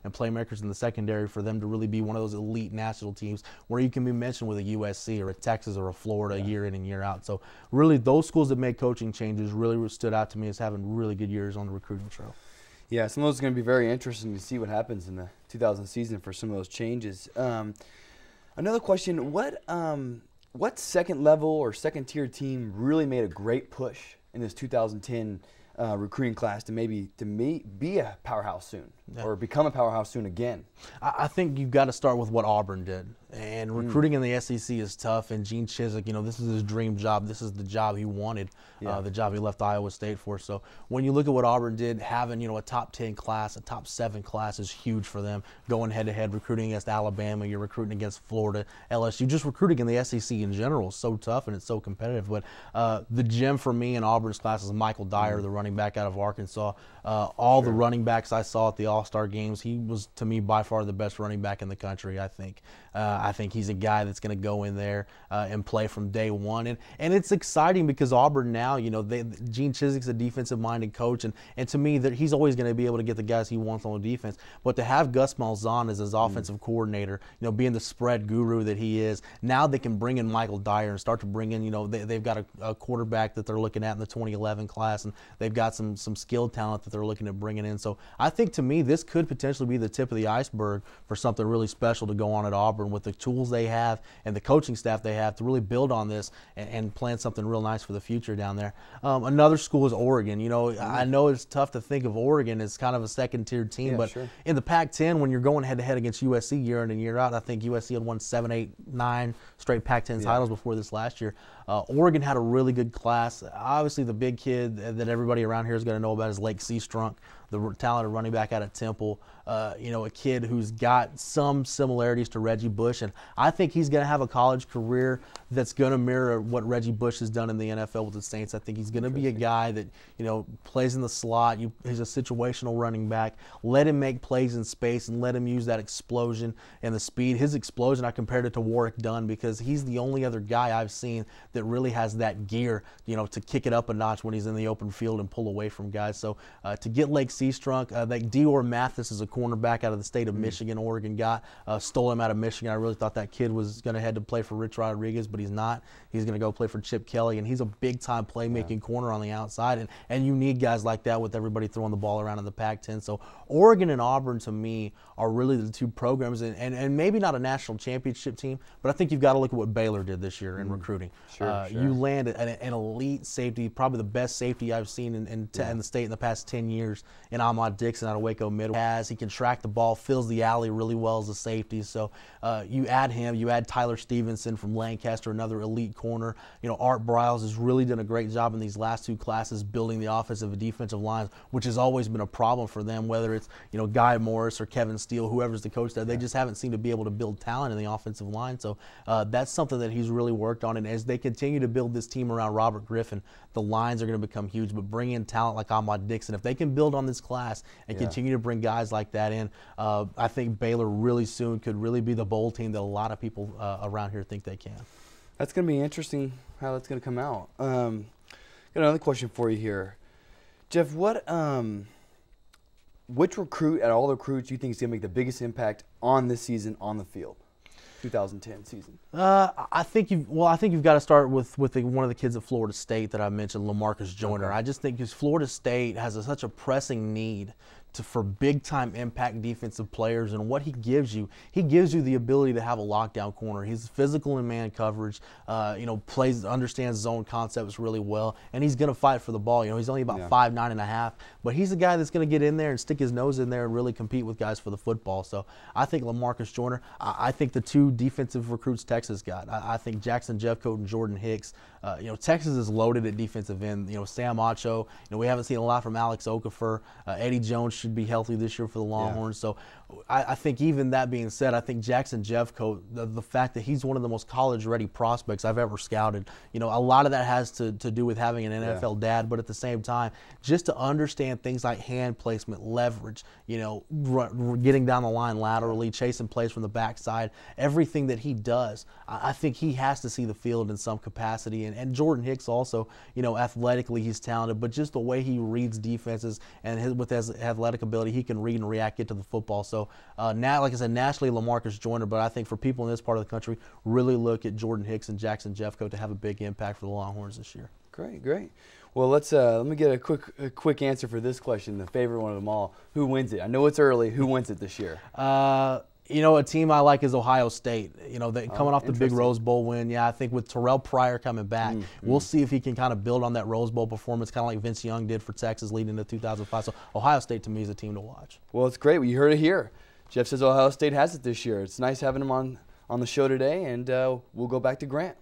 and playmakers in the secondary for them to really be one of those elite national teams where you can be mentioned with a USC or a Texas or a Florida year in and year out. So really those schools that made coaching changes really stood out to me as having really good years on the recruiting trail. Yeah, some of those are going to be very interesting to see what happens in the 2000 season for some of those changes. Another question, what second level or second tier team really made a great push in this 2010 recruiting class to be a powerhouse soon or become a powerhouse soon again? I think you've got to start with what Auburn did. And recruiting in the SEC is tough. And Gene Chizik, this is his dream job. This is the job he wanted, the job he left Iowa State for. So when you look at what Auburn did, having, a top 10 class, a top 7 class is huge for them. Going head-to-head, recruiting against Alabama, you're recruiting against Florida, LSU. Just recruiting in the SEC in general is so tough and it's so competitive. But the gem for me in Auburn's class is Michael Dyer, the running back out of Arkansas. All the running backs I saw at the All-Star games, he was, to me, by far the best running back in the country, I think. I think he's a guy that's going to go in there and play from day one. And it's exciting because Auburn now, Gene Chizik's a defensive-minded coach, and to me, he's always going to be able to get the guys he wants on the defense. But to have Gus Malzahn as his offensive coordinator, being the spread guru that he is, now they can bring in Michael Dyer and start to bring in, they've got a quarterback that they're looking at in the 2011 class, and they've got some skilled talent that they're looking at bringing in. So I think, to me, this could potentially be the tip of the iceberg for something really special to go on at Auburn with the tools they have and the coaching staff they have to really build on this and plan something real nice for the future down there. Another school is Oregon. I know it's tough to think of Oregon as kind of a second-tier team, but in the Pac-10, when you're going head-to-head against USC year in and year out, I think USC had won 7, 8, 9 straight Pac-10 titles before this last year. Oregon had a really good class. Obviously, the big kid that everybody around here is going to know about is Lake Seastrunk, the talented running back out of Temple. A kid who's got some similarities to Reggie Bush, and I think he's going to have a college career that's going to mirror what Reggie Bush has done in the NFL with the Saints. I think he's going to be a guy that, plays in the slot. He's a situational running back. Let him make plays in space and let him use that explosion and the speed. His explosion, I compared it to Warwick Dunn because he's the only other guy I've seen that really has that gear, to kick it up a notch when he's in the open field and pull away from guys. So to get Lake Seastrunk, like Dior Mathis is a cornerback out of the state of Michigan. Oregon got stole him out of Michigan. I really thought that kid was going to head to play for Rich Rodriguez, but he's not. He's going to go play for Chip Kelly, and he's a big-time playmaking corner on the outside. And you need guys like that with everybody throwing the ball around in the Pac-10. So Oregon and Auburn, to me, are really the two programs, and maybe not a national championship team, but I think you've got to look at what Baylor did this year in recruiting. You land an elite safety, probably the best safety I've seen in the state in the past 10 years, in Ahmad Dixon out of Waco Midwest. He can track the ball, fills the alley really well as a safety. So you add him, you add Tyler Stevenson from Lancaster, another elite corner. Art Briles has really done a great job in these last 2 classes building the offensive and defensive lines, which has always been a problem for them, whether it's Guy Morris or Kevin Steele, whoever's the coach there. They just haven't seemed to be able to build talent in the offensive line. So that's something that he's really worked on. And as they continue to build this team around Robert Griffin, the lines are going to become huge. But bring in talent like Ahmad Dixon, if they can build on this class and continue to bring guys like that in, I think Baylor really soon could really be the bowl team that a lot of people around here think they can. That's going to be interesting how that's going to come out. Got another question for you here. Jeff, which recruit out of all the recruits you think is going to make the biggest impact on this season on the field? 2010 season. I think you've got to start with one of the kids at Florida State that I mentioned, LaMarcus Joyner. I just think because Florida State has such a pressing need for big-time impact defensive players, and what he gives you the ability to have a lockdown corner. He's physical in man coverage, understands zone concepts really well, and he's going to fight for the ball. He's only about 5'9" and a half, but he's a guy that's going to get in there and stick his nose in there and really compete with guys for the football. So I think LaMarcus Joyner. I think the 2 defensive recruits Texas got. I think Jackson Jeffcoat and Jordan Hicks. Texas is loaded at defensive end. Sam Acho. We haven't seen a lot from Alex Okafor. Eddie Jones should be healthy this year for the Longhorns. So I think, even that being said, I think Jackson Jeffcoat, the fact that he's one of the most college-ready prospects I've ever scouted, a lot of that has to do with having an NFL dad, but at the same time, just to understand things like hand placement, leverage, getting down the line laterally, chasing plays from the backside, everything that he does, I think he has to see the field in some capacity. And Jordan Hicks also, athletically he's talented, but just the way he reads defenses and with his athletic athletic ability. He can read and react, get to the football. So now, like I said, nationally, Lamarcus Joyner, but I think for people in this part of the country, really look at Jordan Hicks and Jackson Jeffcoat to have a big impact for the Longhorns this year. Great, great. Well, let me get a quick answer for this question, the favorite one of them all. Who wins it? I know it's early. Who wins it this year? You know, a team I like is Ohio State. You know, coming off the big Rose Bowl win. Yeah, I think with Terrell Pryor coming back, we'll see if he can kind of build on that Rose Bowl performance, kind of like Vince Young did for Texas leading into 2005. So Ohio State, to me, is a team to watch. Well, it's great. You heard it here. Jeff says Ohio State has it this year. It's nice having him on the show today, and we'll go back to Grant.